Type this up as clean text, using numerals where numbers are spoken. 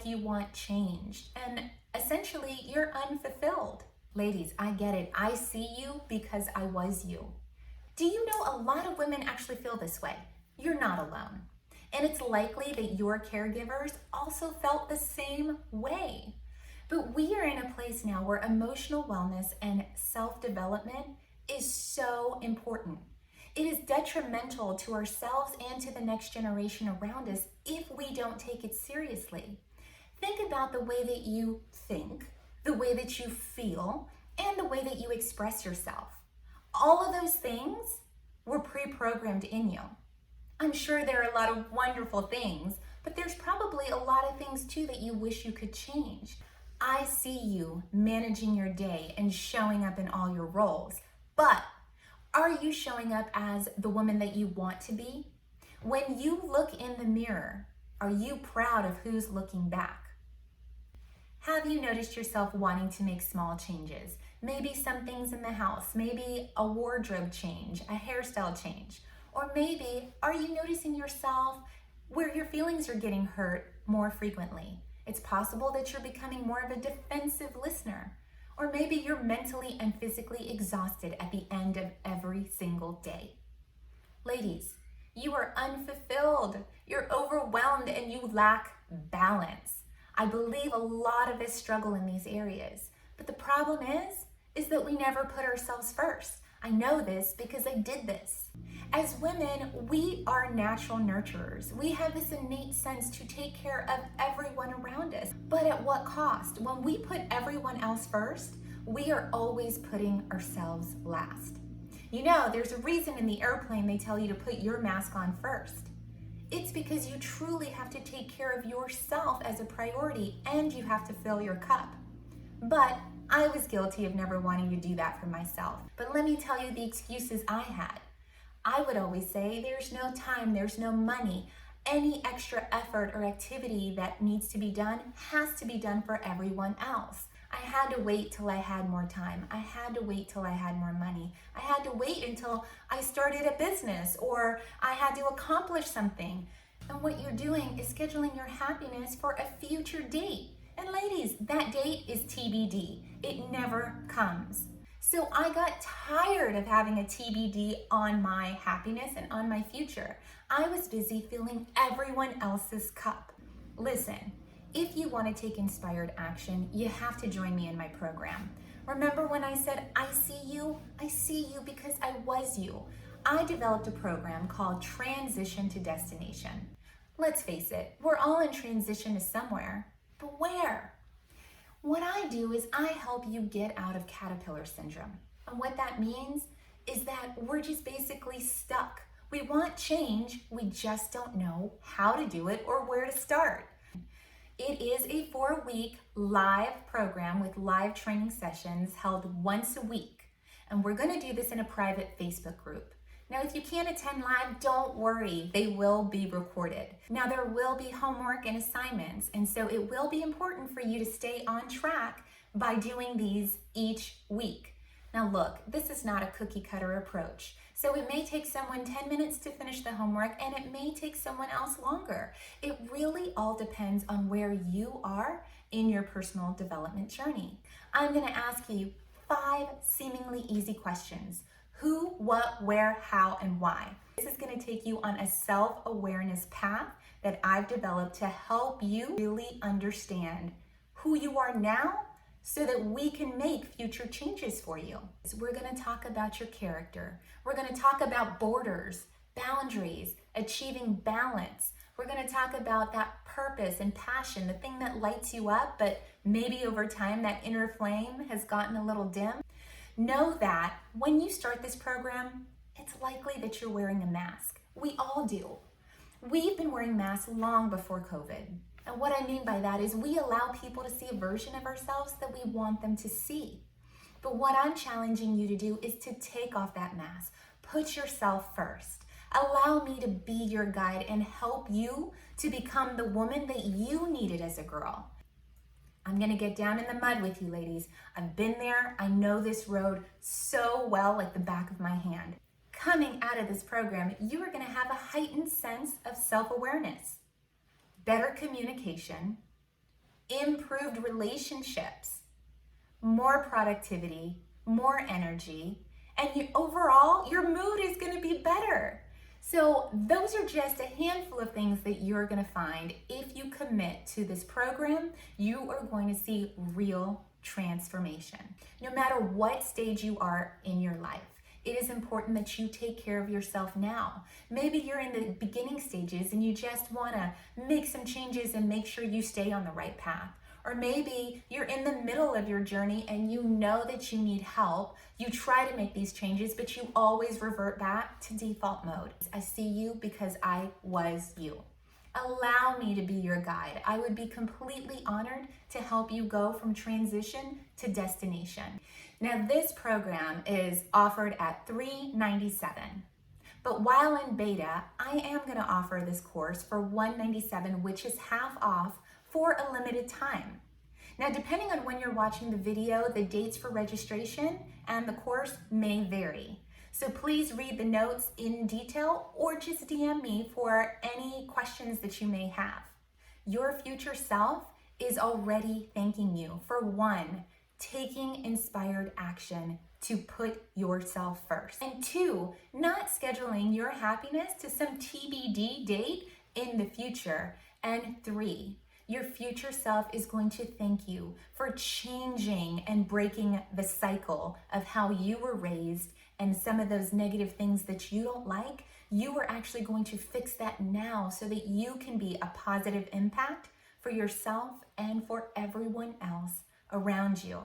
you want changed, and essentially you're unfulfilled. Ladies, I get it. I see you because I was you. Do you know a lot of women actually feel this way? You're not alone. And it's likely that your caregivers also felt the same way. But we are in a place now where emotional wellness and self-development is so important. It is detrimental to ourselves and to the next generation around us if we don't take it seriously. Think about the way that you think, the way that you feel, and the way that you express yourself. All of those things were pre-programmed in you. I'm sure there are a lot of wonderful things, but there's probably a lot of things too that you wish you could change. I see you managing your day and showing up in all your roles, but are you showing up as the woman that you want to be? When you look in the mirror, are you proud of who's looking back? Have you noticed yourself wanting to make small changes? Maybe some things in the house, maybe a wardrobe change, a hairstyle change, or maybe are you noticing yourself where your feelings are getting hurt more frequently? It's possible that you're becoming more of a defensive listener, or maybe you're mentally and physically exhausted at the end of every single day. Ladies, you are unfulfilled, you're overwhelmed, and you lack balance. I believe a lot of us struggle in these areas, but the problem is that we never put ourselves first. I know this because I did this. As women, we are natural nurturers. We have this innate sense to take care of everyone around us. But at what cost? When we put everyone else first, we are always putting ourselves last. You know, there's a reason in the airplane they tell you to put your mask on first. It's because you truly have to take care of yourself as a priority, and you have to fill your cup. But I was guilty of never wanting to do that for myself. But let me tell you the excuses I had. I would always say there's no time, there's no money. Any extra effort or activity that needs to be done has to be done for everyone else. I had to wait till I had more time. I had to wait till I had more money. I had to wait until I started a business or I had to accomplish something. And what you're doing is scheduling your happiness for a future date. And ladies, that date is TBD. It never comes. So I got tired of having a TBD on my happiness and on my future. I was busy filling everyone else's cup. Listen, if you want to take inspired action, you have to join me in my program. Remember when I said, I see you because I was you. I developed a program called Transition to Destination. Let's face it, we're all in transition to somewhere, but where? What I do is I help you get out of caterpillar syndrome. And what that means is that we're just basically stuck. We want change, we just don't know how to do it or where to start. It is a 4-week live program with live training sessions held once a week. And we're going to do this in a private Facebook group. Now, if you can't attend live, don't worry, they will be recorded. Now, there will be homework and assignments, and so it will be important for you to stay on track by doing these each week. Now look, this is not a cookie cutter approach. So it may take someone 10 minutes to finish the homework, and it may take someone else longer. It really all depends on where you are in your personal development journey. I'm going to ask you 5 seemingly easy questions. Who, what, where, how, and why. This is going to take you on a self-awareness path that I've developed to help you really understand who you are now so that we can make future changes for you. So we're going to talk about your character. We're going to talk about borders, boundaries, achieving balance. We're going to talk about that purpose and passion, the thing that lights you up, but maybe over time that inner flame has gotten a little dim. Know that when you start this program, it's likely that you're wearing a mask. We all do. We've been wearing masks long before COVID. And what I mean by that is we allow people to see a version of ourselves that we want them to see. But what I'm challenging you to do is to take off that mask. Put yourself first. Allow me to be your guide and help you to become the woman that you needed as a girl. I'm going to get down in the mud with you, ladies. I've been there. I know this road so well, like the back of my hand. Coming out of this program, you are going to have a heightened sense of self-awareness, better communication, improved relationships, more productivity, more energy, and overall, your mood is going to be better. So those are just a handful of things that you're going to find. If you commit to this program, you are going to see real transformation. No matter what stage you are in your life, it is important that you take care of yourself now. Maybe you're in the beginning stages and you just want to make some changes and make sure you stay on the right path. Or maybe you're in the middle of your journey and you know that you need help. You try to make these changes, but you always revert back to default mode. I see you because I was you. Allow me to be your guide. I would be completely honored to help you go from transition to destination. Now, this program is offered at $397. But while in beta, I am going to offer this course for $197, which is half off for a limited time. Now, depending on when you're watching the video, the dates for registration and the course may vary. So please read the notes in detail or just DM me for any questions that you may have. Your future self is already thanking you for 1, taking inspired action to put yourself first, and 2, not scheduling your happiness to some TBD date in the future, and 3, your future self is going to thank you for changing and breaking the cycle of how you were raised and some of those negative things that you don't like. You are actually going to fix that now so that you can be a positive impact for yourself and for everyone else around you.